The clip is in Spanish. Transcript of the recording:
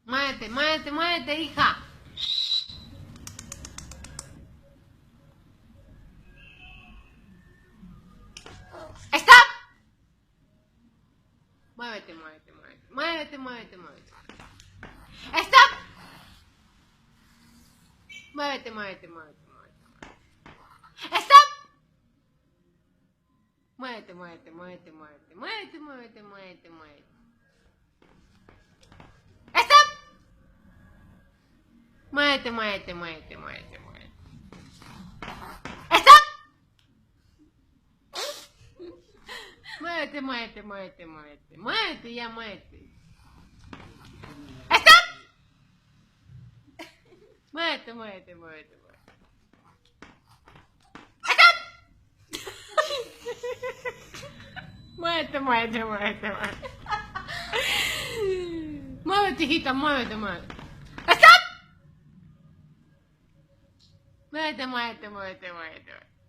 Muévete, muévete, muévete, hija. ¡Stop! Muévete, muévete, muévete. Muévete, muévete, muévete. ¡Stop! Muévete, muévete, muévete, muévete. ¡Stop! Muévete, muévete, muévete, muévete. Muévete, muévete, muévete, muévete. ¡Stop! Muévete, muévete, muévete, muévete, muévete. ¡Stop! Muévete, muévete, muévete, muévete. Muévete, ya muévete. ¡Stop! Muévete, muévete, muévete, muévete. ¡Stop! Muévete, muévete, muévete, muévete. Muévete, hijita, muévete, muévete. ¡Stop! Muévete, muévete, muévete, muévete.